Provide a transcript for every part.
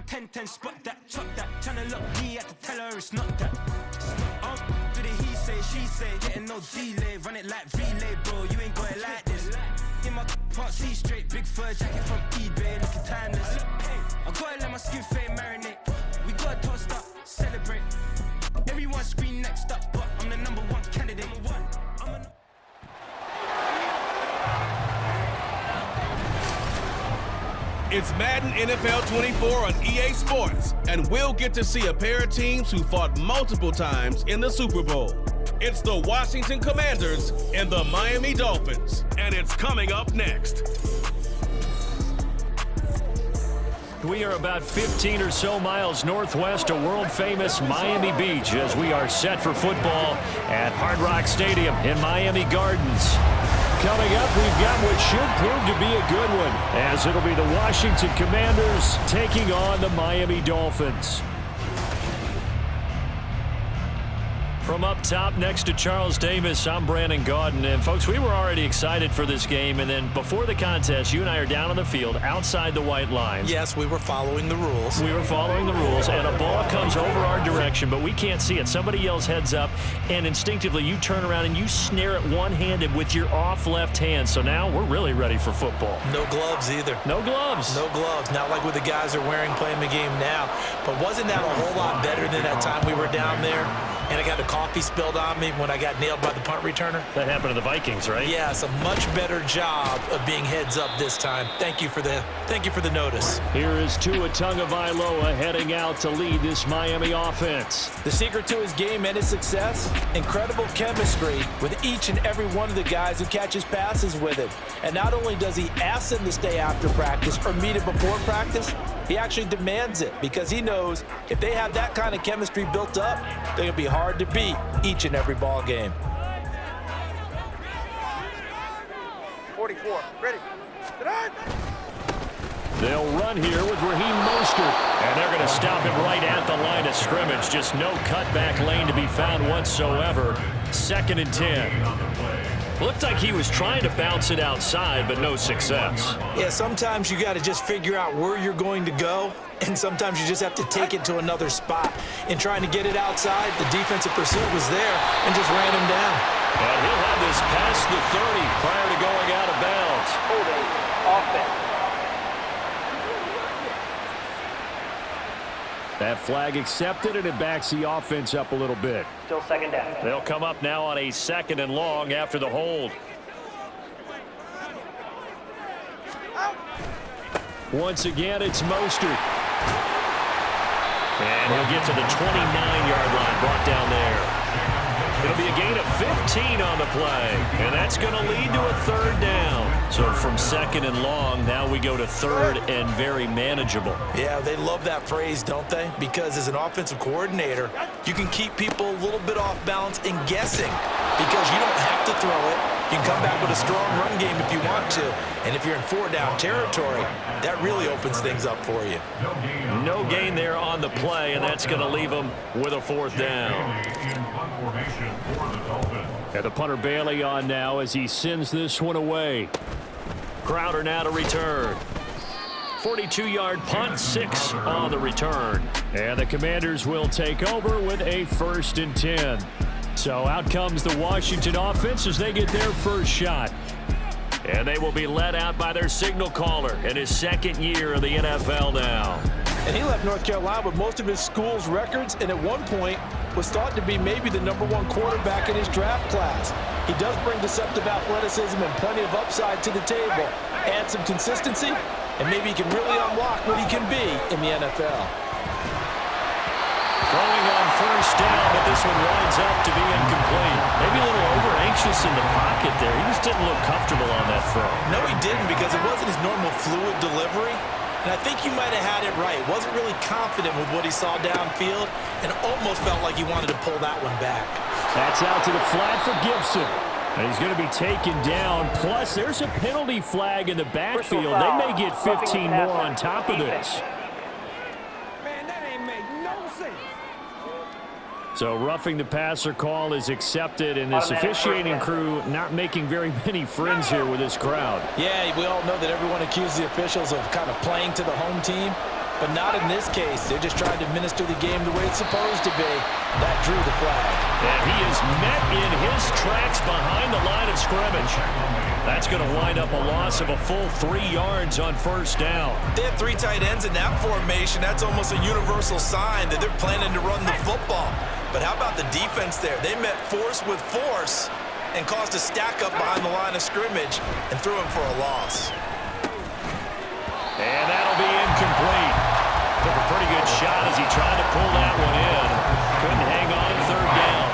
10-10, spot that, chop that. Tryna lock me at the teller, it's not that. Do the he say, she say, getting no delay. Run it like relay, bro, you ain't got it like this. In my part C straight, big fur jacket from eBay, looking timeless. I gotta let my skin fade marinate. We gotta toast up, celebrate. Everyone scream next up, but I'm the number one candidate. It's Madden NFL 24 on EA Sports, and we'll get to see a pair of teams who fought multiple times in the Super Bowl. It's the Washington Commanders and the Miami Dolphins, and it's coming up next. We are about 15 or so miles northwest of world-famous Miami Beach as we are set for football at Hard Rock Stadium in Miami Gardens. Coming up, we've got what should prove to be a good one, as it'll be the Washington Commanders taking on the Miami Dolphins. From up top next to Charles Davis, I'm Brandon Gaudin. And, folks, we were already excited for this game. And then before the contest, you and I are down on the field outside the white lines. Yes, we were following the rules. We were following the rules, and a ball comes over our direction, but we can't see it. Somebody yells heads up, and instinctively you turn around and you snare it one-handed with your off left hand. So now we're really ready for football. No gloves either. No gloves. No gloves. Not like what the guys are wearing playing the game now. But wasn't that a whole lot better than that time we were down there? And I got the coffee spilled on me when I got nailed by the punt returner. That happened to the Vikings, right? Yes, a much better job of being heads up this time. Thank you for the notice. Here is Tua Tagovailoa heading out to lead this Miami offense. The secret to his game and his success, incredible chemistry with each and every one of the guys who catches passes with him. And not only does he ask them to stay after practice or meet it before practice, he actually demands it because he knows if they have that kind of chemistry built up, they're going to be hard to beat each and every ball game. 44, ready. They'll run here with Raheem Mostert, and they're going to stop him right at the line of scrimmage. Just no cutback lane to be found whatsoever. 2nd and 10. Looked like he was trying to bounce it outside, but no success. Yeah, sometimes you got to just figure out where you're going to go, and sometimes you just have to take it to another spot. In trying to get it outside, the defensive pursuit was there and just ran him down. And he'll have this past the 30 prior to going out of bounds. Holding offense. That flag accepted, and it backs the offense up a little bit. Still 2nd down. They'll come up now on a 2nd and long after the hold. Once again, it's Mostert. And he'll get to the 29-yard line, brought down there. It'll be a gain of 15 on the play, and that's going to lead to a 3rd down. So from 2nd and long, now we go to 3rd and very manageable. Yeah, they love that phrase, don't they? Because as an offensive coordinator, you can keep people a little bit off balance and guessing because you don't have to throw it. You can come back with a strong run game if you want to. And if you're in 4-down territory, that really opens things up for you. No gain there on the play, and that's going to leave them with a 4th down. And the punter Bailey on now as he sends this one away. Crowder now to return. 42-yard punt, 6 on the return. And the Commanders will take over with a 1st and 10. So out comes the Washington offense as they get their first shot. And they will be led out by their signal caller in his 2nd year of the NFL now. And he left North Carolina with most of his school's records, and at one point was thought to be maybe the #1 quarterback in his draft class. He does bring deceptive athleticism and plenty of upside to the table. Add some consistency, and maybe he can really unlock what he can be in the NFL. Throwing on 1st down, but this one winds up to be incomplete. Maybe a little over-anxious in the pocket there. He just didn't look comfortable on that throw. No, he didn't because it wasn't his normal fluid delivery. And I think you might have had it right. Wasn't really confident with what he saw downfield and almost felt like he wanted to pull that one back. That's out to the flat for Gibson. And he's going to be taken down. Plus, there's a penalty flag in the backfield. They may get 15 more on top of this. Man, that ain't make no sense. So roughing the passer call is accepted, and this officiating crew not making very many friends here with this crowd. Yeah, we all know that everyone accuses the officials of kind of playing to the home team. but not in this case. They're just trying to administer the game the way it's supposed to be. That drew the flag. And he is met in his tracks behind the line of scrimmage. That's going to wind up a loss of a full 3 yards on first down. They have 3 tight ends in that formation. That's almost a universal sign that they're planning to run the football. But how about the defense there? They met force with force and caused a stack up behind the line of scrimmage and threw him for a loss. And that'll be incomplete. Took a pretty good shot as he tried to pull that one in. Couldn't hang on third down.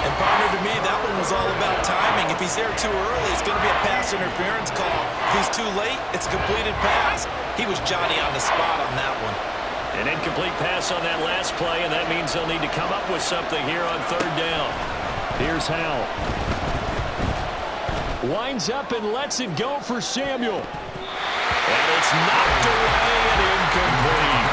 And partner, to me, that one was all about timing. If he's there too early, it's going to be a pass interference call. If he's too late, it's a completed pass. He was Johnny on the spot on that one. An incomplete pass on that last play, and that means they'll need to come up with something here on third down. Here's Howell. Winds up and lets it go for Samuel. And it's knocked away and incomplete.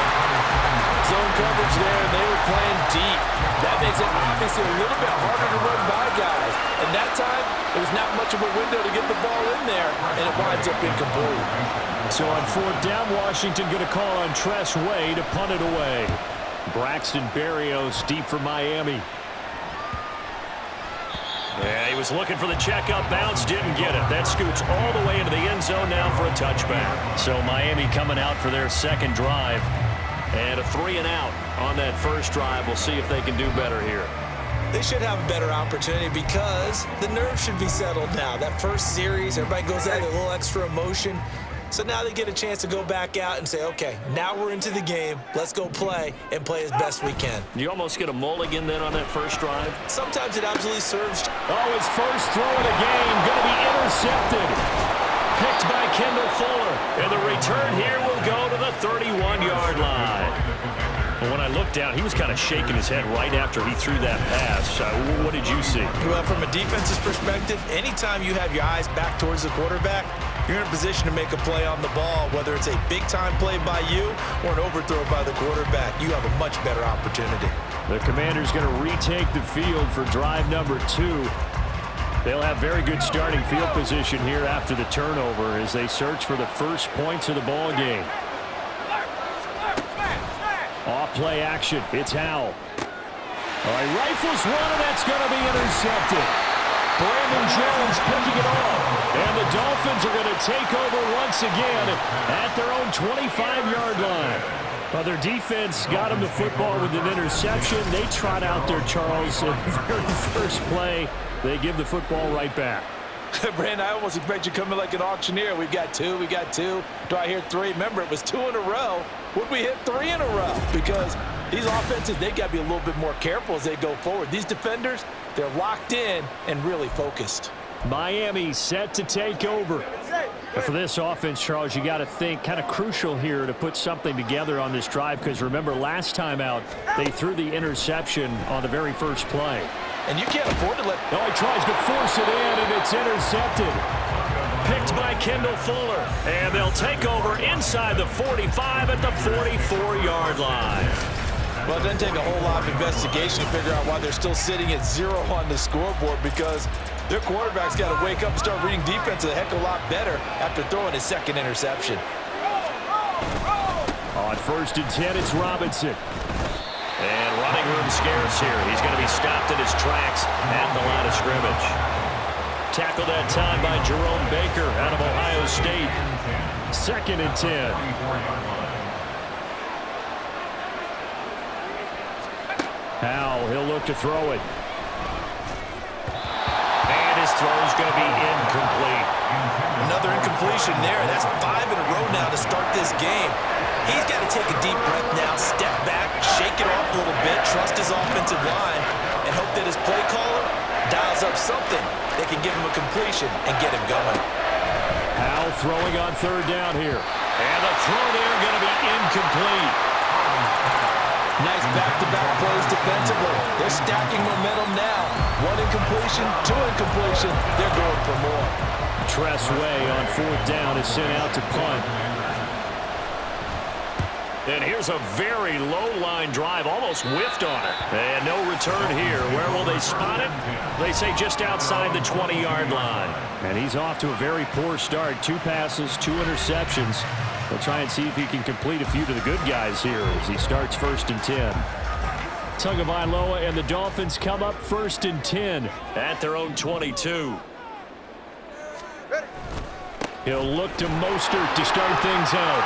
Zone coverage there, and they were playing deep. That makes it obviously a little bit harder to run by guys. And that time, there was not much of a window to get the ball in there, and it winds up incomplete. So on fourth down, Washington going to call on Tress Way to punt it away. Braxton Berrios deep for Miami. Yeah, he was looking for the checkup bounce, didn't get it. That scoots all the way into the end zone now for a touchback. So Miami coming out for their second drive. And a 3-and-out on that first drive. We'll see if they can do better here. They should have a better opportunity because the nerves should be settled now. That first series, everybody goes out with a little extra emotion. So now they get a chance to go back out and say, okay, now we're into the game. Let's go play and play as best we can. You almost get a mulligan then on that first drive. Sometimes it absolutely serves. Oh, his first throw of the game going to be intercepted. Picked by Kendall Fuller. And the return here will go to the 31-yard line. Well, when I looked down, he was kind of shaking his head right after he threw that pass. What did you see? Well, from a defense's perspective, anytime you have your eyes back towards the quarterback, you're in a position to make a play on the ball, whether it's a big-time play by you or an overthrow by the quarterback. You have a much better opportunity. The Commanders going to retake the field for drive number 2. They'll have very good starting field position here after the turnover as they search for the first points of the ball game. Off-play action. It's Howell. All right, rifles one, and that's going to be intercepted. Brandon Jones picking it off. And the Dolphins are going to take over once again at their own 25-yard line. Well, their defense got them the football with an interception. They trot out there, Charles, in the very first play. They give the football right back. Brandon, I almost expect you coming like an auctioneer. We've got 2, we got 2. Do I hear 3? Remember, it was 2 in a row. Would we hit 3 in a row? Because these offenses, they got to be a little bit more careful as they go forward. These defenders, they're locked in and really focused. Miami set to take over. But for this offense, Charles, you got to think kind of crucial here to put something together on this drive because remember last time out they threw the interception on the very first play. And you can't afford to let... No, he tries to force it in, and it's intercepted. Picked by Kendall Fuller. And they'll take over inside the 45 at the 44-yard line. Well, it doesn't take a whole lot of investigation to figure out why they're still sitting at 0 on the scoreboard because their quarterback's got to wake up and start reading defense a heck of a lot better after throwing his second interception. On 1st and 10, it's Robinson. And running room scarce here. He's going to be stopped in his tracks at the line of scrimmage. Tackled that time by Jerome Baker out of Ohio State. 2nd and 10. Howell, he'll look to throw it. And his throw's going to be incomplete. Another incompletion there. That's 5 in a row now to start this game. He's got to take a deep breath now, step back, shake it off a little bit, trust his offensive line, and hope that his play caller dials up something that can give him a completion and get him going. Howell throwing on 3rd down here. And the throw there going to be incomplete. Nice back-to-back plays defensively. They're stacking momentum now. 1 incompletion, 2 incompletion. They're going for more. Tress Way on 4th down is sent out to punt. And here's a very low-line drive, almost whiffed on it. And no return here. Where will they spot it? They say just outside the 20-yard line. And he's off to a very poor start. 2 passes, 2 interceptions. We'll try and see if he can complete a few to the good guys here as he starts 1st and 10. Tagovailoa and the Dolphins come up 1st and 10 at their own 22. He'll look to Mostert to start things out.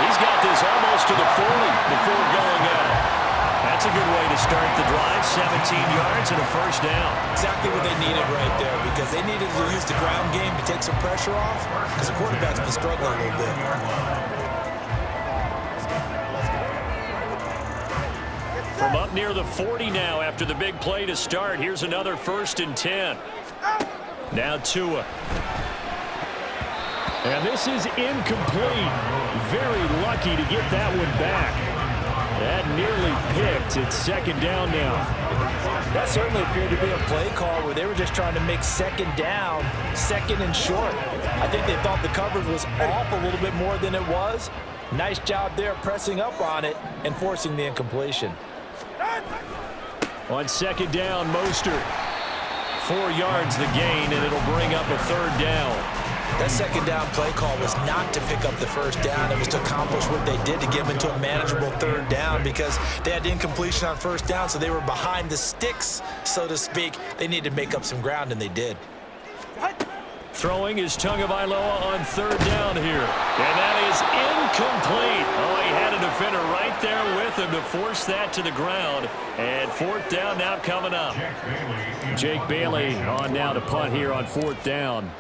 He's got this almost to the 40 before going out. That's a good way to start the drive. 17 yards and a 1st down. Exactly what they needed right there, because they needed to use the ground game to take some pressure off, because the quarterback's been struggling a little bit. From up near the 40 now after the big play to start. Here's another 1st and 10. Now Tua. And this is incomplete. Very lucky to get that one back. That nearly picked. It's 2nd down now. That certainly appeared to be a play call where they were just trying to make 2nd down, 2nd and short. I think they thought the coverage was off a little bit more than it was. Nice job there pressing up on it and forcing the incompletion. On 2nd down, Mostert. 4 yards the gain, and it'll bring up a 3rd down. That 2nd down play call was not to pick up the 1st down. It was to accomplish what they did to get them into a manageable 3rd down, because they had incompletion on 1st down, so they were behind the sticks, so to speak. They needed to make up some ground, and they did. Throwing is Tagovailoa on 3rd down here. And that is incomplete. Oh, he had a defender right there with him to force that to the ground. And 4th down now coming up. Jake Bailey on now to punt here on 4th down.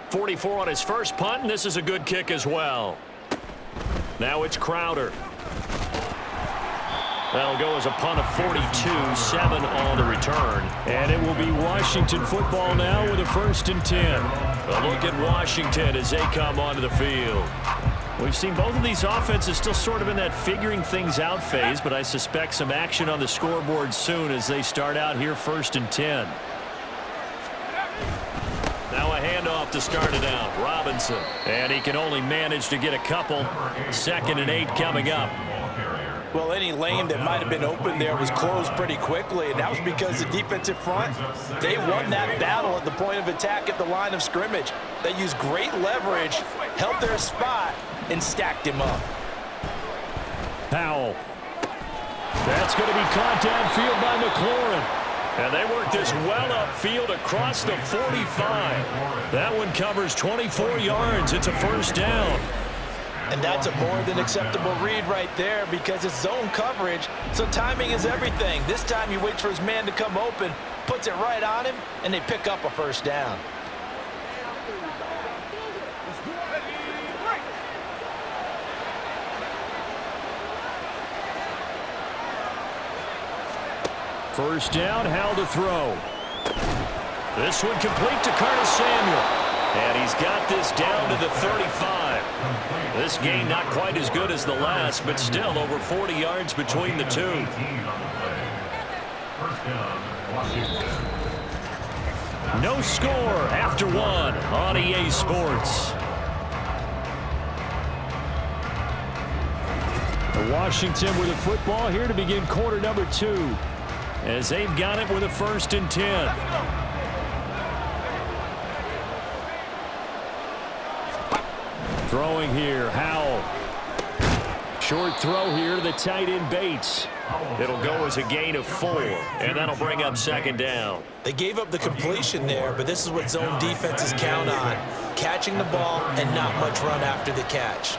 44 on his first punt, and this is a good kick as well. Now it's Crowder. That'll go as a punt of 42, 7 on the return. And it will be Washington football now with a 1st and 10. A look at Washington as they come onto the field. We've seen both of these offenses still sort of in that figuring things out phase, but I suspect some action on the scoreboard soon as they start out here 1st and 10. Now a handoff to start it out. Robinson. And he can only manage to get a couple. 2nd and 8 coming up. Well, any lane that might have been open there was closed pretty quickly, and that was because the defensive front, they won that battle at the point of attack at the line of scrimmage. They used great leverage, held their spot, and stacked him up. Powell. That's going to be caught downfield by McLaurin. And they work this well upfield across the 45. That one covers 24 yards. It's a 1st down. And that's a more than acceptable read right there, because it's zone coverage, so timing is everything. This time he waits for his man to come open, puts it right on him, and they pick up a 1st down. First down, Howell to throw. This one complete to Curtis Samuel. And he's got this down to the 35. This gain not quite as good as the last, but still over 40 yards between the two. No score after 1 on EA Sports. Washington with the football here to begin quarter number 2. As they've got it with a 1st and 10. Throwing here, Howell. Short throw here to the tight end Bates. It'll go as a gain of 4, and that'll bring up 2nd down. They gave up the completion there, but this is what zone defenses count on. Catching the ball and not much run after the catch.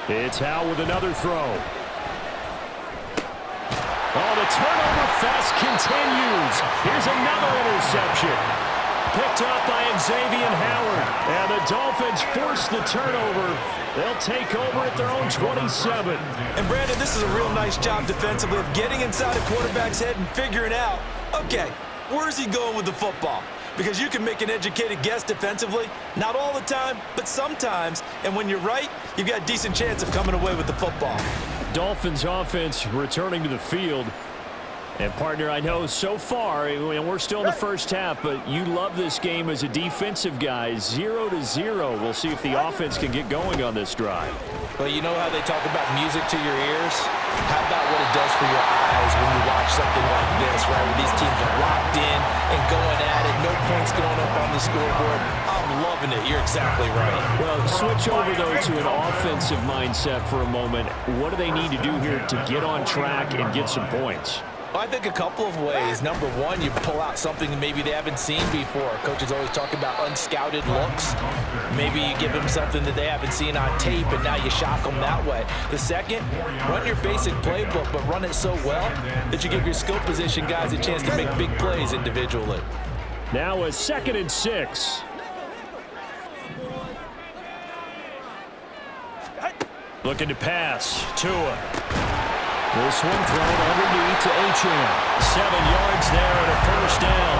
It's Howell with another throw. Oh, the turnover fest continues. Here's another interception. Picked up by Xavier Howard. And the Dolphins force the turnover. They'll take over at their own 27. And Brandon, this is a real nice job defensively of getting inside a quarterback's head and figuring out, okay, where's he going with the football? Because you can make an educated guess defensively. Not all the time, but sometimes. And when you're right, you've got a decent chance of coming away with the football. Dolphins offense returning to the field. And, partner, I know so far, and we're still in the first half, but you love this game as a defensive guy. 0-0. We'll see if the offense can get going on this drive. Well, you know how they talk about music to your ears? How about what it does for your eyes when you watch something like this, right? Where these teams are locked in and going at it, no points going up on the scoreboard. I'm loving it. You're exactly right. Well, switch over, though, to an offensive mindset for a moment. What do they need to do here to get on track and get some points? I think a couple of ways. Number one, you pull out something maybe they haven't seen before. Coaches always talk about unscouted looks. Maybe you give them something that they haven't seen on tape, and now you shock them that way. The second, run your basic playbook, but run it so well that you give your skill position guys a chance to make big plays individually. Now a 2nd and 6. Looking to pass. Tua. This one thrown underneath to Achane. 7 yards there and a first down.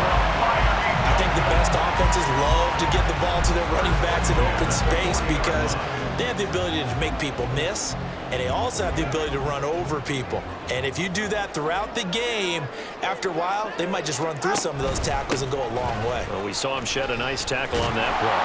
I think the best offenses love to get the ball to their running backs in open space because they have the ability to make people miss, and they also have the ability to run over people. And if you do that throughout the game, after a while, they might just run through some of those tackles and go a long way. Well, we saw him shed a nice tackle on that play.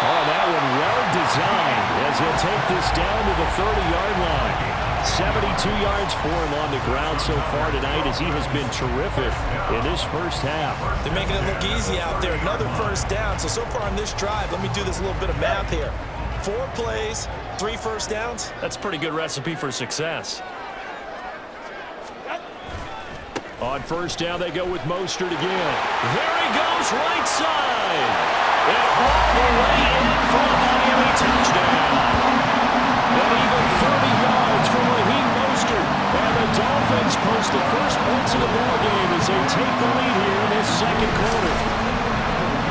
Oh, that one well designed as he'll take this down to the 30-yard line. 72 yards for him on the ground so far tonight as he has been terrific in this first half. They're making it look easy out there. Another first down. So far on this drive, let me do this little bit of math here. 4 plays, 3 first downs. That's a pretty good recipe for success. On first down, they go with Mostert again. There he goes, right side. And all the way in for a Miami touchdown. And even 30 yards from Raheem Mostert. And the Dolphins post the first points of the ballgame as they take the lead here in this second quarter.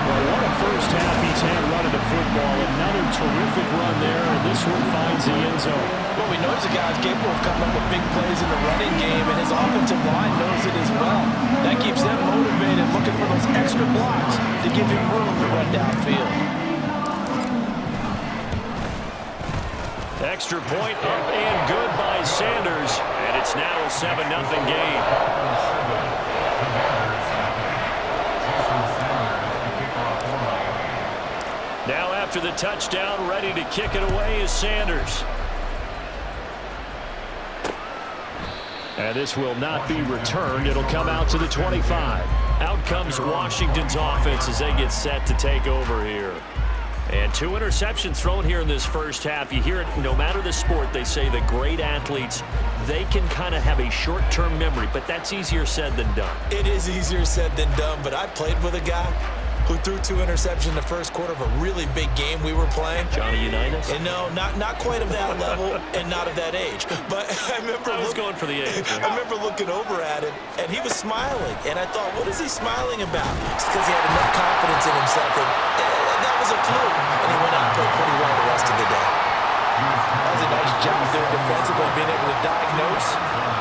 Well, what a first half he's had running the football. Another terrific run there, and this one finds the end zone. Well, we know the guy's capable of coming up with big plays in the running game, and his offensive line knows it as well. That keeps them motivated, looking for those extra blocks to give him room to run downfield. Extra point up and good by Sanders, and it's now a 7-0 game. Now after the touchdown, ready to kick it away is Sanders. And this will not be returned. It'll come out to the 25. Out comes Washington's offense as they get set to take over here. And 2 interceptions thrown here in this first half. You hear it no matter the sport. They say the great athletes, they can kind of have a short-term memory, but that's easier said than done. It is easier said than done, but I played with a guy who threw 2 interceptions in the first quarter of a really big game we were playing. Johnny Unitas? And no, not quite of that level and not of that age. But I remember I was going for the age. I remember looking over at him, and he was smiling. And I thought, what is he smiling about? It's because he had enough confidence in himself. And that was a fluke. And he went out and played pretty well the rest of the day. That was a nice job there defensively, being able to diagnose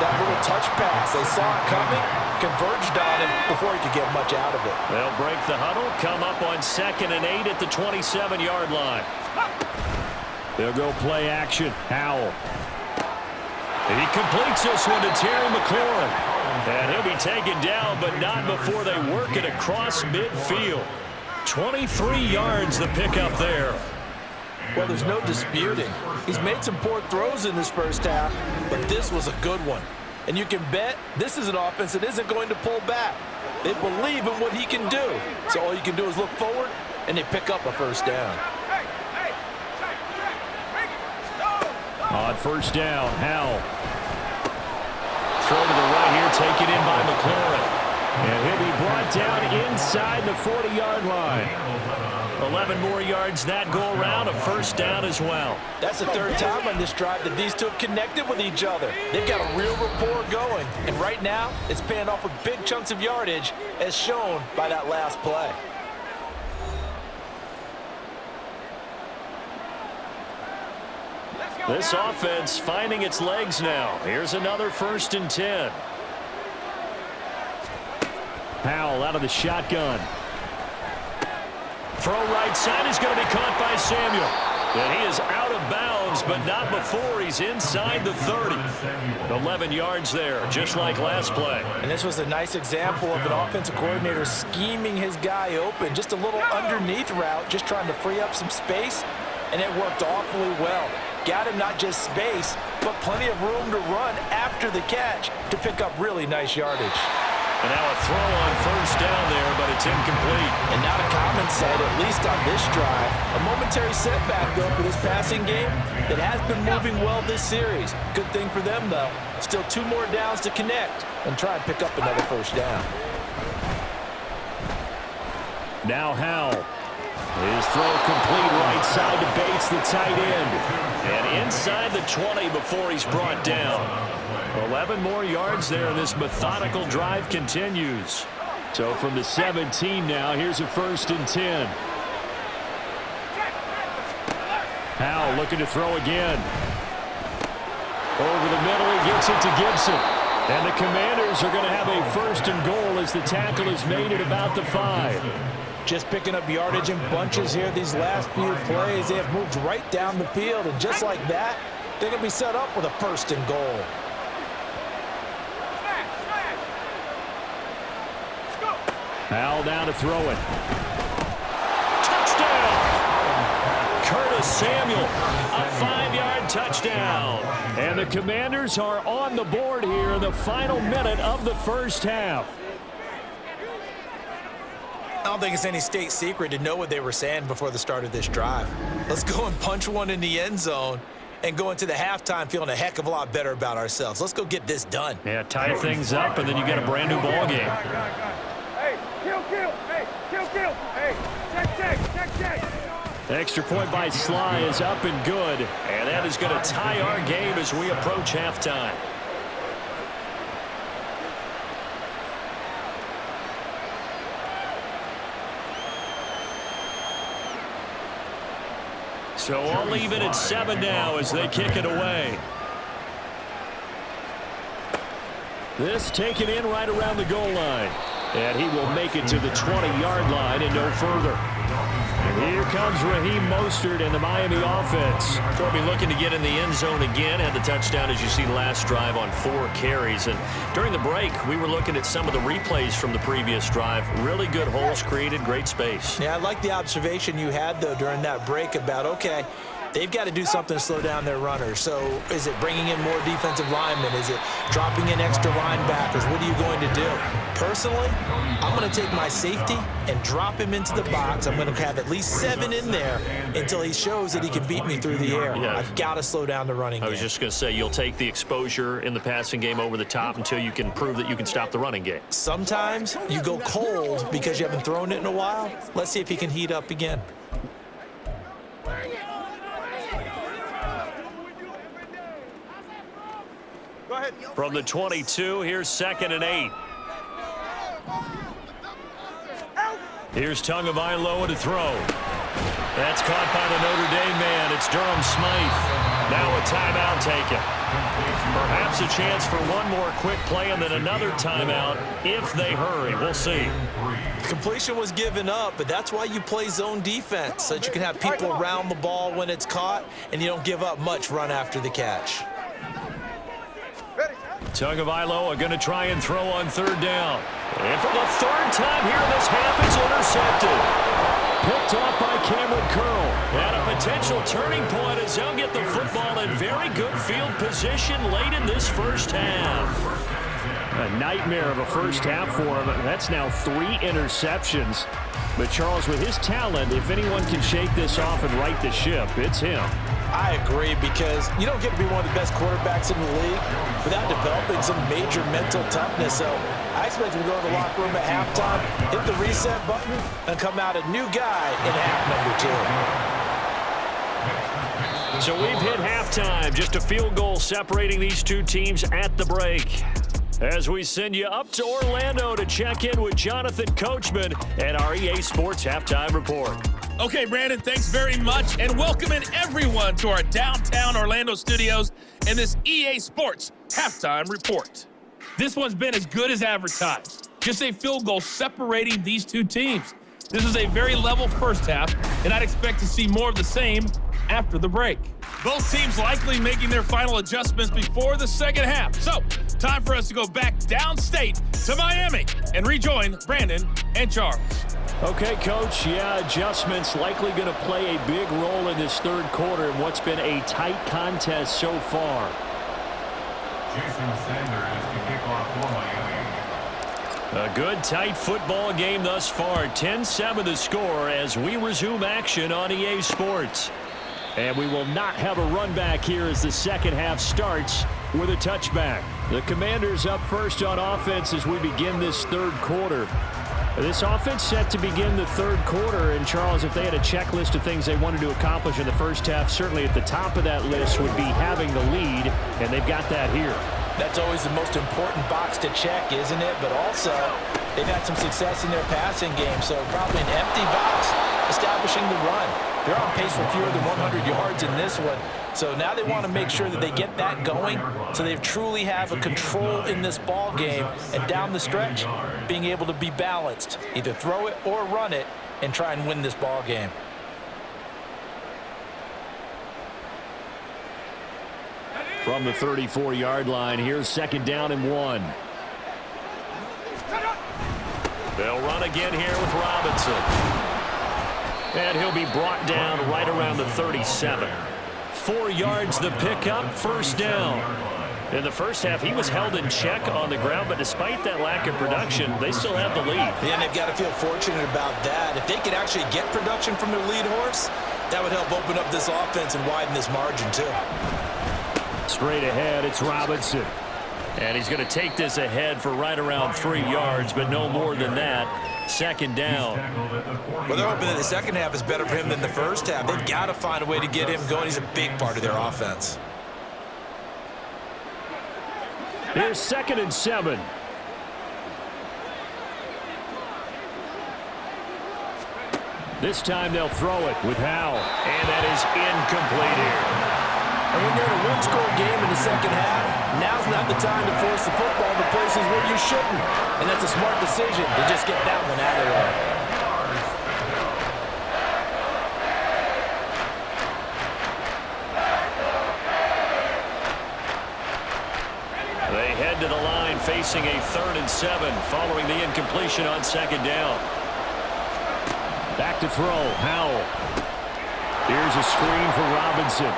that little touch pass. They saw it coming, converged on him before he could get much out of it. They'll break the huddle, come up on 2nd and 8 at the 27-yard line. They'll go play action. Howell. He completes this one to Terry McLaurin. And he'll be taken down, but not before they work it across midfield. 23 yards the pickup there. Well, there's no disputing. He's made some poor throws in this first half, but this was a good one. And you can bet this is an offense that isn't going to pull back. They believe in what he can do. So all you can do is look forward, and they pick up a first down. On first down, Howell. Throw to the right here, taken in by McLaurin. And he'll be brought down inside the 40-yard line. 11 more yards that go around, a first down as well. That's the 3rd time on this drive that these two have connected with each other. They've got a real rapport going. And right now, it's paying off with big chunks of yardage, as shown by that last play. This offense finding its legs now. Here's another 1st and 10. Howell out of the shotgun. Throw right side is going to be caught by Samuel. And he is out of bounds, but not before he's inside the 30. 11 yards there, just like last play. And this was a nice example of an offensive coordinator scheming his guy open. Just a little underneath route, just trying to free up some space, and it worked awfully well. got him not just space, but plenty of room to run after the catch to pick up really nice yardage. And now a throw on first down there, but it's incomplete. And not a common sight, at least on this drive. A momentary setback, though, for this passing game that has been moving well this series. Good thing for them, though. Still 2 more downs to connect and try and pick up another first down. Now Howell. His throw complete right side to Bates, the tight end. And inside the 20 before he's brought down. 11 more yards there, and this methodical drive continues. So from the 17 now, here's a 1st and 10. Howell looking to throw again. Over the middle, he gets it to Gibson. And the Commanders are going to have a 1st and goal as the tackle is made at about the 5. Just picking up yardage in bunches here these last few plays. They have moved right down the field, and just like that, they're going to be set up with a 1st and goal. Howell down to throw it. Touchdown! Curtis Samuel, a 5-yard touchdown. And the Commanders are on the board here in the final minute of the first half. I don't think it's any state secret to know what they were saying before the start of this drive. Let's go and punch one in the end zone and go into the halftime feeling a heck of a lot better about ourselves. Let's go get this done. Yeah, tie things up, and then you get a brand new ball game. Extra point by Sly is up and good, and that is going to tie our game as we approach halftime. So I'll leave it at 7 now as they kick it away. This taken in right around the goal line. And he will make it to the 20-yard line and no further. And here comes Raheem Mostert and the Miami offense. They'll be looking to get in the end zone again. Had the touchdown, as you see, last drive on 4 carries. And during the break, we were looking at some of the replays from the previous drive. Really good holes created, great space. Yeah, I like the observation you had, though, during that break about, okay, they've got to do something to slow down their runners. So is it bringing in more defensive linemen? Is it dropping in extra linebackers? What are you going to do? Personally, I'm going to take my safety and drop him into the box. I'm going to have at least 7 in there until he shows that he can beat me through the air. Yeah. I've got to slow down the running game. I was just going to say, you'll take the exposure in the passing game over the top until you can prove that you can stop the running game. Sometimes you go cold because you haven't thrown it in a while. Let's see if he can heat up again. From the 22, here's 2nd and 8. Here's Tagovailoa to throw. That's caught by the Notre Dame man. It's Durham Smythe. Now a timeout taken. Perhaps a chance for one more quick play and then another timeout if they hurry. We'll see. Completion was given up, but that's why you play zone defense, so that you can have people around the ball when it's caught and you don't give up much run after the catch. Tagovailoa going to try and throw on 3rd down. And for the 3rd time here in this half, it's intercepted. Picked off by Cameron Curl. And a potential turning point as they'll get the football in very good field position late in this first half. A nightmare of a first half for him. That's now 3 interceptions. But Charles, with his talent, if anyone can shake this off and right the ship, it's him. I agree, because you don't get to be one of the best quarterbacks in the league without developing some major mental toughness. So I expect him to go to the locker room at halftime, hit the reset button, and come out a new guy in half number 2. So we've hit halftime. Just a field goal separating these two teams at the break. As we send you up to Orlando to check in with Jonathan Coachman and our EA Sports Halftime Report. Okay, Brandon, thanks very much, and welcoming everyone to our downtown Orlando studios and this EA Sports Halftime Report. This one's been as good as advertised. Just a field goal separating these two teams. This is a very level first half, and I'd expect to see more of the same after the break. Both teams likely making their final adjustments before the second half. So, time for us to go back downstate to Miami and rejoin Brandon and Charles. Okay, Coach, yeah, adjustments likely going to play a big role in this third quarter in what's been a tight contest so far. Jason Sanders to kick off for Miami. A good, tight football game thus far. 10-7 the score as we resume action on EA Sports. And we will not have a run back here as the second half starts with a touchback. The Commanders up first on offense as we begin this third quarter. This offense set to begin the third quarter, and Charles, if they had a checklist of things they wanted to accomplish in the first half, certainly at the top of that list would be having the lead, and they've got that here. That's always the most important box to check, isn't it? But also, they've had some success in their passing game, so probably an empty box establishing the run. They're on pace for fewer than 100 yards in this one, so now they want to make sure that they get that going so they truly have a control in this ball game, and down the stretch, being able to be balanced, either throw it or run it, and try and win this ball game. From the 34-yard line, here's 2nd down and 1. They'll run again here with Robinson. And he'll be brought down right around the 37. 4 yards the pickup, 1st down. In the first half, he was held in check on the ground, but despite that lack of production, they still have the lead. Yeah, and they've got to feel fortunate about that. If they could actually get production from their lead horse, that would help open up this offense and widen this margin too. Straight ahead, it's Robinson. And he's going to take this ahead for right around 3 yards, but no more than that. 2nd down. Well, they're hoping that the second half is better for him than the first half. They've got to find a way to get him going. He's a big part of their offense. Here's 2nd and 7. This time they'll throw it with Howell. And that is incomplete here. And when you're in a one-score game in the second half, now's not the time to force the football to places where you shouldn't. And that's a smart decision to just get that one out of there. They head to the line facing a 3rd and 7 following the incompletion on 2nd down. Back to throw, Howell. Here's a screen for Robinson.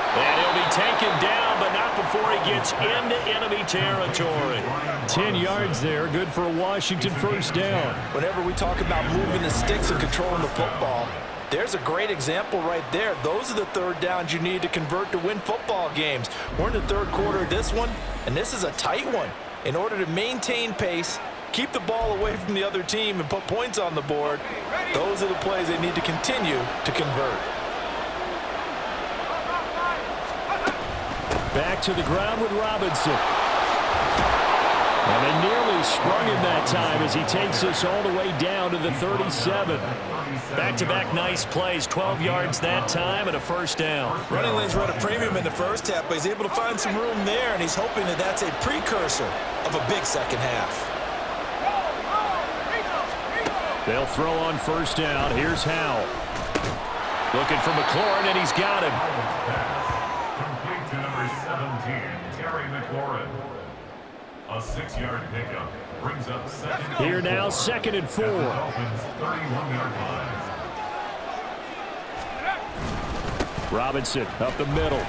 And he'll be taken down, but not before he gets into enemy territory. 10 yards there, good for a Washington 1st down. Whenever we talk about moving the sticks and controlling the football, there's a great example right there. Those are the 3rd downs you need to convert to win football games. We're in the 3rd quarter of this one, and this is a tight one. In order to maintain pace, keep the ball away from the other team, and put points on the board, those are the plays they need to continue to convert. Back to the ground with Robinson. And they nearly sprung him that time as he takes us all the way down to the 37. Back-to-back nice plays, 12 yards that time and a 1st down. Running lanes were at a premium in the first half, but he's able to find some room there, and he's hoping that that's a precursor of a big second half. They'll throw on 1st down. Here's Howell. Looking for McLaurin, and he's got him. Complete to number 17, Terry McLaurin. A 6-yard pickup brings up 2nd. Here now, 2nd and 4. Dolphins 31-yard line. Robinson up the middle.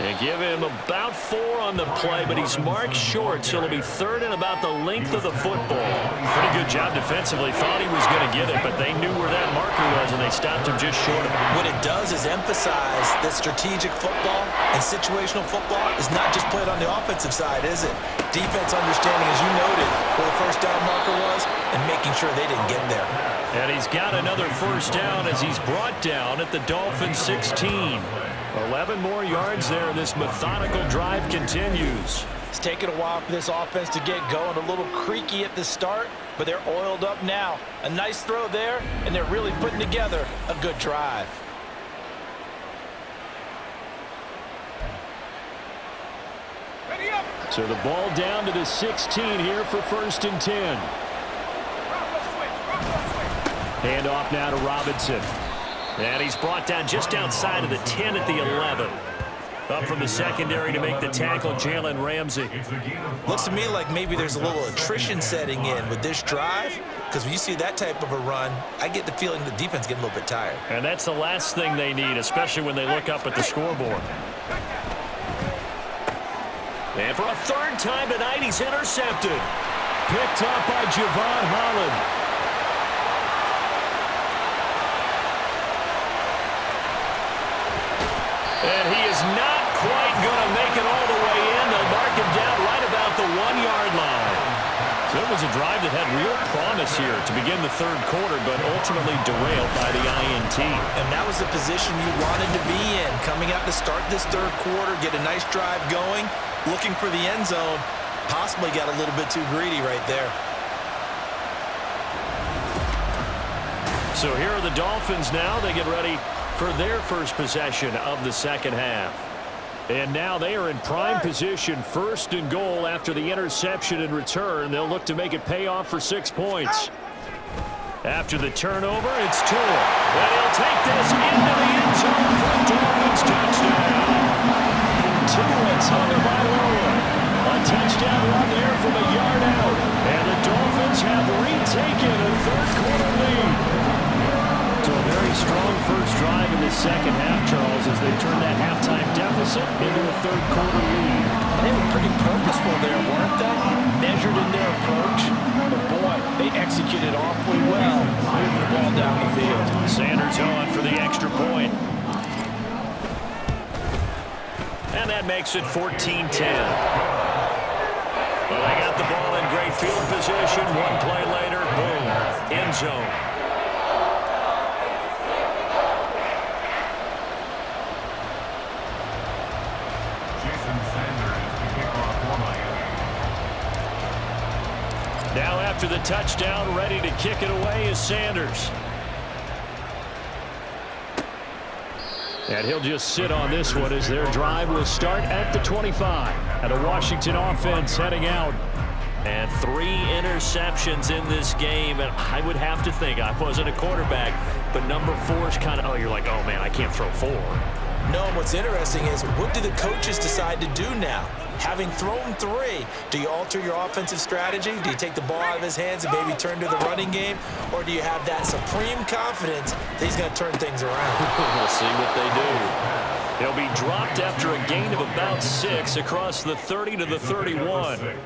And give him about 4 on the play, but he's marked short, so it'll be 3rd and about the length of the football. Pretty good job defensively. Thought he was going to get it, but they knew where that marker was, and they stopped him just short of it. What it does is emphasize that strategic football and situational football is not just played on the offensive side, is it? Defense understanding, as you noted, where the 1st down marker was and making sure they didn't get there. And he's got another 1st down as he's brought down at the Dolphins 16. 11 more yards there, and this methodical drive continues. It's taken a while for this offense to get going. A little creaky at the start, but they're oiled up now. A nice throw there, and they're really putting together a good drive. So the ball down to the 16 here for 1st and 10. Hand off now to Robinson. And he's brought down just outside of the 10 at the 11. Up from the secondary to make the tackle, Jalen Ramsey. Looks to me like maybe there's a little attrition setting in with this drive. because when you see that type of a run, I get the feeling the defense getting a little bit tired. And that's the last thing they need, especially when they look up at the scoreboard. And for a third time tonight, he's intercepted. Picked up by Javon Holland. And he is not quite going to make it all the way in. They'll mark him down right about the 1-yard line. So it was a drive that had real promise here to begin the third quarter, but ultimately derailed by the INT. And that was the position you wanted to be in, coming out to start this third quarter, get a nice drive going, looking for the end zone. Possibly got a little bit too greedy right there. So here are the Dolphins now. They get ready for their first possession of the second half. And now they are in prime position, first and goal after the interception and return. They'll look to make it pay off for 6 points. After the turnover, it's Tua. And he'll take this into the end zone for a Dolphins touchdown. Tua Tagovailoa. A touchdown run there from a yard out. And the Dolphins have retaken a third-quarter lead. So a very strong first drive in the second half, Charles, as they turn that halftime deficit into a third-quarter lead. And they were pretty purposeful there, weren't they? Measured in their approach. But, boy, they executed awfully well, moving the ball down the field. Sanders on for the extra point. And that makes it 14-10. Well, they got the ball in great field position. One play later, boom, end zone. Now after the touchdown, ready to kick it away is Sanders. And he'll just sit on this one as their drive will start at the 25. And a Washington offense heading out. And 3 interceptions in this game. And I would have to think, I wasn't a quarterback, but number 4 is kind of, oh, you're like, oh, man, I can't throw 4. No, and what's interesting is, what do the coaches decide to do now? Having thrown 3, do you alter your offensive strategy? Do you take the ball out of his hands and maybe turn to the running game? Or do you have that supreme confidence that he's going to turn things around? We'll see what they do. He'll be dropped after a gain of about 6 across the 30 to the 31.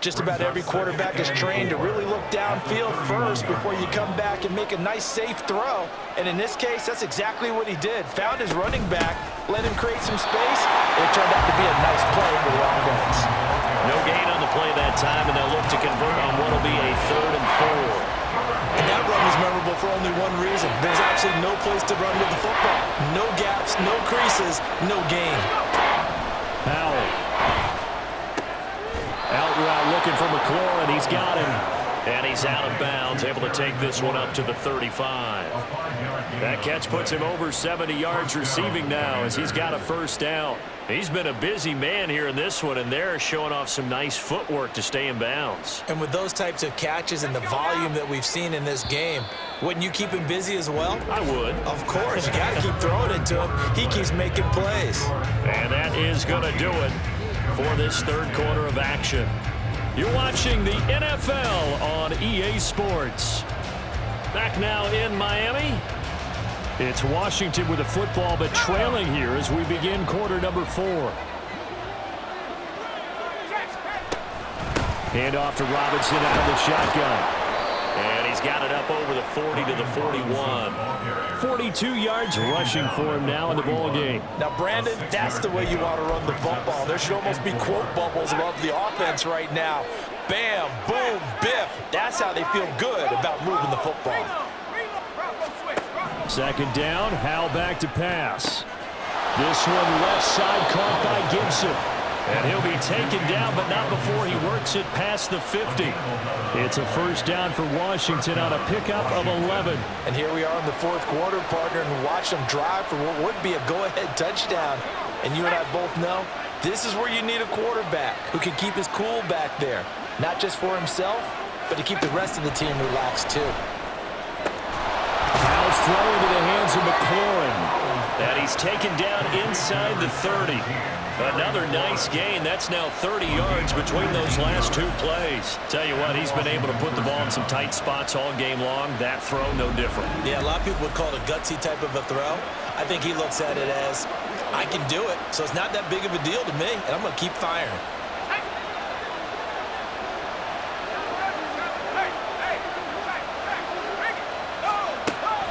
Just about every quarterback is trained to really look downfield first before you come back and make a nice, safe throw. And in this case, that's exactly what he did. Found his running back, let him create some space, and it turned out to be a nice play for the offense. No gain on the play that time, and they'll look to convert on what will be a 3rd and 4. And that run was memorable for only one reason. There's absolutely no place to run with the football. No gaps, no creases, no gain. Powell. Out route looking for McLaurin. He's got him. And he's out of bounds, able to take this one up to the 35. That catch puts him over 70 yards receiving now as he's got a first down. He's been a busy man here in this one, and they're showing off some nice footwork to stay in bounds. And with those types of catches and the volume that we've seen in this game, wouldn't you keep him busy as well? I would. Of course. You got to keep throwing it to him. He keeps making plays. And that is going to do it for this third quarter of action. You're watching the NFL on EA Sports. Back now in Miami. It's Washington with the football, but trailing here as we begin quarter number 4. Hand off to Robinson out of the shotgun. And he's got it up over the 40 to the 41. 42 yards rushing for him now in the ball game. Now, Brandon, that's the way you want to run the football. There should almost be quote bubbles above the offense right now. Bam, boom, biff. That's how they feel good about moving the football. Second down, Howell back to pass. This one left side caught by Gibson. And he'll be taken down, but not before he works it past the 50. It's a first down for Washington on a pickup of 11. And here we are in the fourth quarter, partner, and watch them drive for what would be a go-ahead touchdown. And you and I both know this is where you need a quarterback who can keep his cool back there. Not just for himself, but to keep the rest of the team relaxed too. Howell's throw into the hands of McLaurin. And he's taken down inside the 30. Another nice gain. That's now 30 yards between those last two plays. Tell you what, he's been able to put the ball in some tight spots all game long. That throw, no different. Yeah, a lot of people would call it a gutsy type of a throw. I think he looks at it as, I can do it, so it's not that big of a deal to me, and I'm going to keep firing.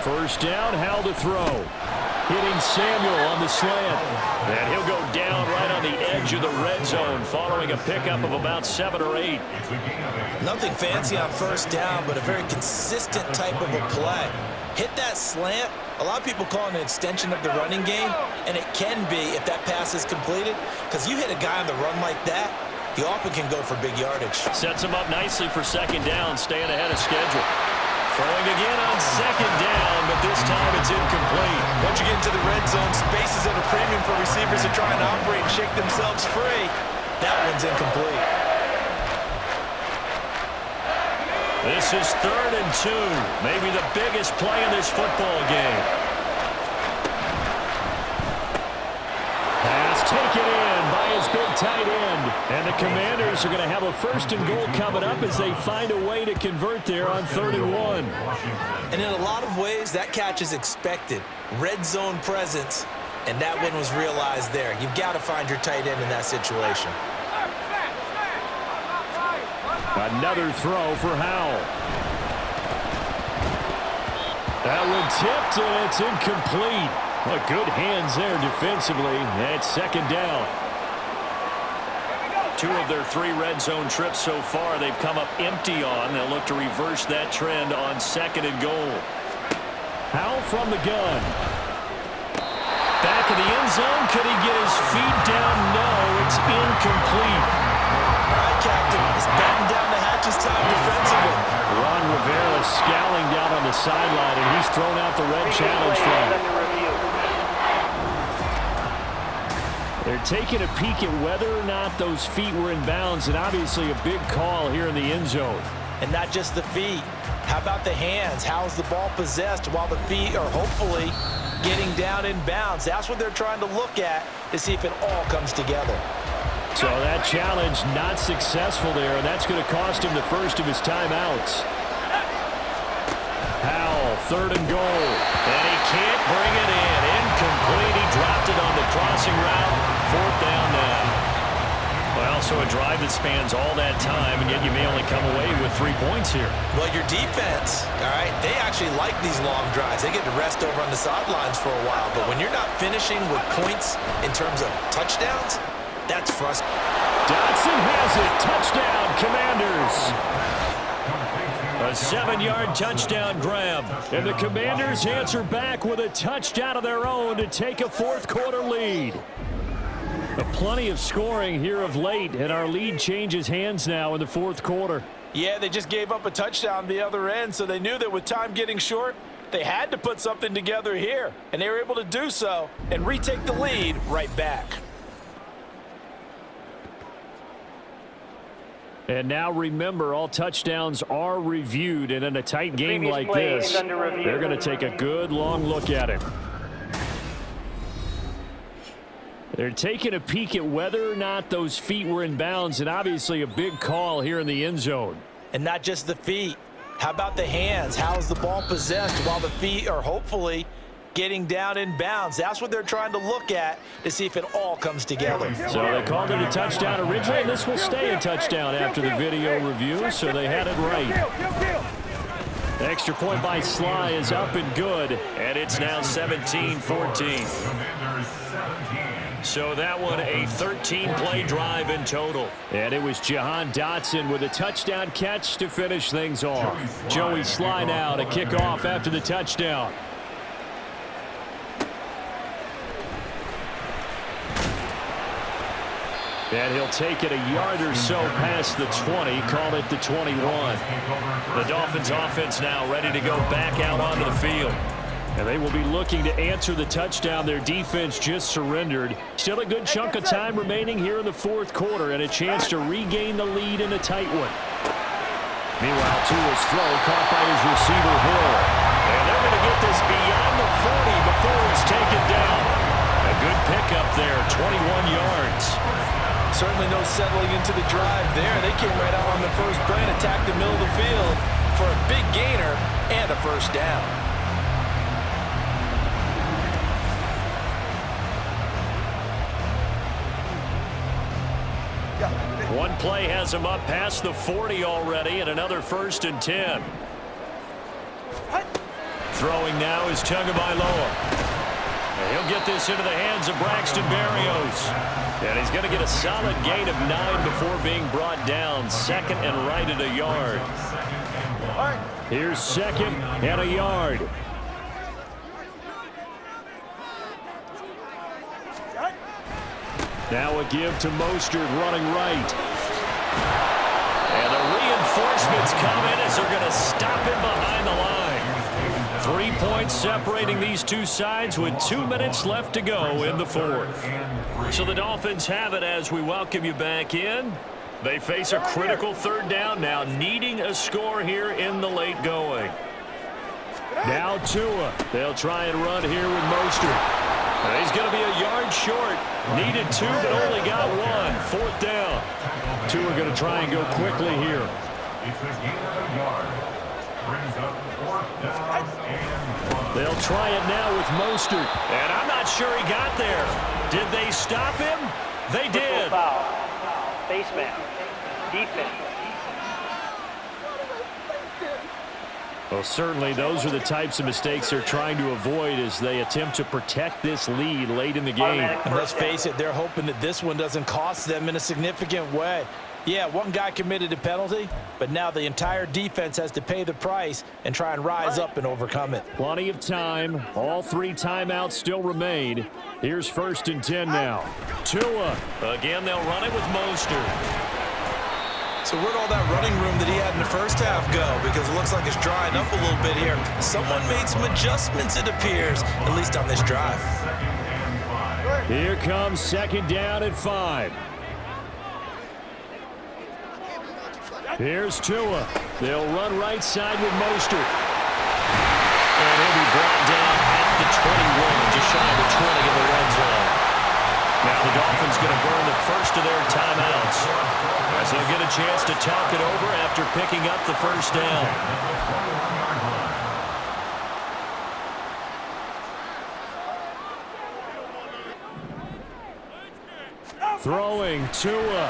First down, Howell to throw. Hitting Samuel on the slant. And he'll go down right on the edge of the red zone following a pickup of about 7 or 8. Nothing fancy on first down, but a very consistent type of a play. Hit that slant. A lot of people call it an extension of the running game, and it can be if that pass is completed, because you hit a guy on the run like that, he often can go for big yardage. Sets him up nicely for second down, staying ahead of schedule. Throwing again on second down, but this time it's incomplete. Once you get into the red zone, space is at a premium for receivers to try and operate and shake themselves free. That one's incomplete. This is 3rd and 2. Maybe the biggest play in this football game. Pass taken in by his big tight end. And the Commanders are going to have a 1st and goal coming up as they find a way to convert there on 31. And in a lot of ways, that catch is expected. Red zone presence, and that one was realized there. You've got to find your tight end in that situation. Another throw for Howell. That one tipped, and it's incomplete. Well, good hands there defensively. That's second down. 2 of their 3 red zone trips so far they've come up empty on. They'll look to reverse that trend on 2nd and goal. Howell from the gun. Back in the end zone. Could he get his feet down? No, it's incomplete. All right, Captain. It's batten down the hatches time defensively. Ron Rivera scowling down on the sideline, and he's thrown out the red challenge flag. They're taking a peek at whether or not those feet were in bounds, and obviously a big call here in the end zone. And not just the feet. How about the hands? How's the ball possessed while the feet are hopefully getting down in bounds? That's what they're trying to look at to see if it all comes together. So that challenge not successful there, and that's going to cost him the first of his timeouts. Howell, 3rd and goal. And he can't bring it in. Incomplete. He dropped it on the crossing route. 4th down now. Well, so a drive that spans all that time, and yet you may only come away with 3 points here. Well, your defense, all right, they actually like these long drives. They get to rest over on the sidelines for a while. But when you're not finishing with points in terms of touchdowns, that's frustrating. Dotson has it. Touchdown, Commanders. A 7-yard touchdown grab. And the Commanders answer back with a touchdown of their own to take a 4th quarter lead. Plenty of scoring here of late, and our lead changes hands now in the 4th quarter. Yeah, they just gave up a touchdown the other end, so they knew that with time getting short, they had to put something together here. And they were able to do so and retake the lead right back. And now remember, all touchdowns are reviewed, and in a tight game like this, they're going to take a good long look at it. They're taking a peek at whether or not those feet were in bounds, and obviously a big call here in the end zone. And not just the feet. How about the hands? How's the ball possessed while the feet are hopefully getting down in bounds? That's what they're trying to look at to see if it all comes together. So they called it a touchdown originally, and this will stay a touchdown after the video review, so they had it right. The extra point by Sly is up and good, and it's now 17-14. So that one a 13-play drive in total. And it was Jahan Dotson with a touchdown catch to finish things off. Joey Sly now to kick off after the touchdown. And he'll take it a yard or so past the 20, call it the 21. The Dolphins offense now ready to go back out onto the field. And they will be looking to answer the touchdown their defense just surrendered. Still a good chunk of time remaining here in the 4th quarter and a chance to regain the lead in a tight one. Meanwhile, Tua's throw caught by his receiver Hill. And they're going to get this beyond the 40 before he's taken down. A good pickup there, 21 yards. Certainly no settling into the drive there. They came right out on the first play and attacked the middle of the field for a big gainer and a first down. One play has him up past the 40 already, and another 1st and 10. Throwing now is Tagovailoa. He'll get this into the hands of Braxton Berrios. And he's going to get a solid gain of 9 before being brought down. 2nd and right at a yard. Here's 2nd and a yard. Now a give to Mostert running right. And the reinforcements come in as they're going to stop him behind the line. 3 points separating these two sides with 2 minutes left to go in the 4th. So the Dolphins have it as we welcome you back in. They face a critical 3rd down now, needing a score here in the late going. Now Tua. They'll try and run here with Mostert. He's going to be a yard short. Needed 2, but only got 1. 4th down. Tua going to try and go quickly here. It's a gain of a yard. Brings up 4th down and 1. They'll try it now with Mostert. And I'm not sure he got there. Did they stop him? They did. Foul. Face man. Defense. Well, certainly those are the types of mistakes they're trying to avoid as they attempt to protect this lead late in the game. And let's face it, they're hoping that this one doesn't cost them in a significant way. Yeah, one guy committed a penalty, but now the entire defense has to pay the price and try and rise up and overcome it. Plenty of time. All 3 timeouts still remain. Here's 1st and 10 now. Tua. Again, they'll run it with Mostert. So where'd all that running room that he had in the first half go? Because it looks like it's drying up a little bit here. Someone made some adjustments, it appears, at least on this drive. Here comes 2nd down at 5. Here's Tua. They'll run right side with Mostert. And he'll be brought down at the 21, just shy of the 20 in the red zone. Now the Dolphins going to burn the first of their timeouts, as they'll get a chance to talk it over after picking up the 1st down. Throwing Tua.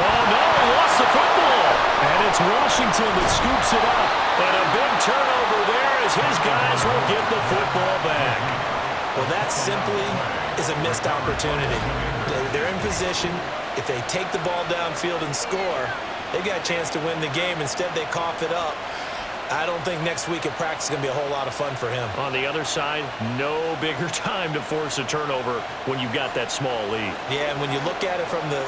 Oh no, he lost the football. And it's Washington that scoops it up. And a big turnover there as his guys will get the football back. Well, that simply is a missed opportunity. They're in position. If they take the ball downfield and score, they got a chance to win the game. Instead, they cough it up. I don't think next week at practice is going to be a whole lot of fun for him. On the other side, no bigger time to force a turnover when you've got that small lead. Yeah, and when you look at it from the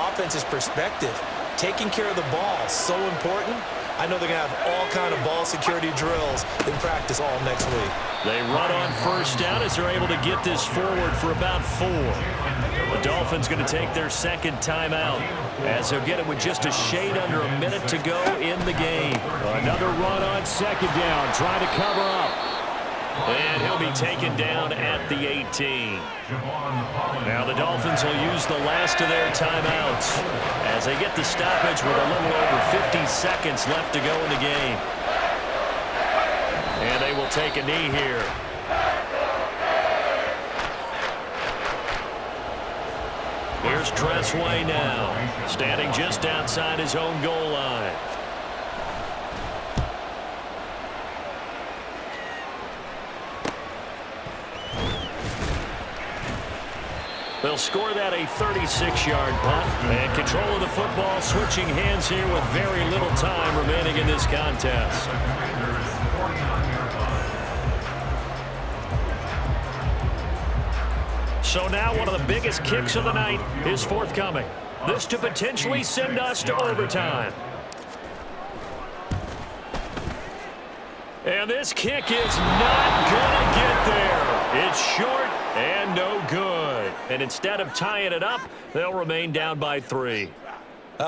offense's perspective, taking care of the ball is so important. I know they're going to have all kind of ball security drills in practice all next week. They run on 1st down as they're able to get this forward for about 4. The Dolphins going to take their 2nd timeout as they'll get it with just a shade under a minute to go in the game. Another run on 2nd down, trying to cover up. And he'll be taken down at the 18. Now the Dolphins will use the last of their timeouts as they get the stoppage with a little over 50 seconds left to go in the game. And they will take a knee here. Here's Tressway now, standing just outside his own goal line. They'll score that a 36-yard punt. And control of the football switching hands here with very little time remaining in this contest. So now one of the biggest kicks of the night is forthcoming. This to potentially send us to overtime. And this kick is not going to get there. It's short and no good. And instead of tying it up, they'll remain down by 3.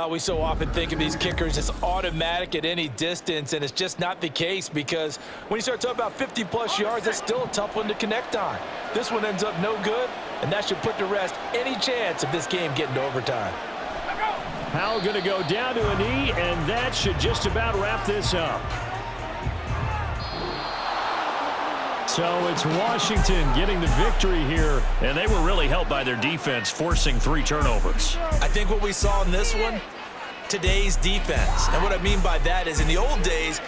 We so often think of these kickers as automatic at any distance, and it's just not the case because when you start talking about 50-plus yards, that's still a tough one to connect on. This one ends up no good, and that should put to rest any chance of this game getting to overtime. Powell going to go down to a knee, and that should just about wrap this up. So it's Washington getting the victory here, and they were really helped by their defense, forcing 3 turnovers. I think what we saw in this one, today's defense. And what I mean by that is in the old days,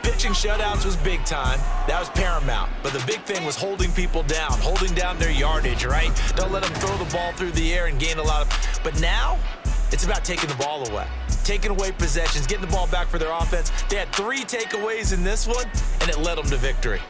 pitching shutouts was big time. That was paramount. But the big thing was holding people down, holding down their yardage, right? Don't let them throw the ball through the air and gain a lot of... But now, it's about taking the ball away. Taking away possessions, getting the ball back for their offense. They had 3 takeaways in this one, and it led them to victory.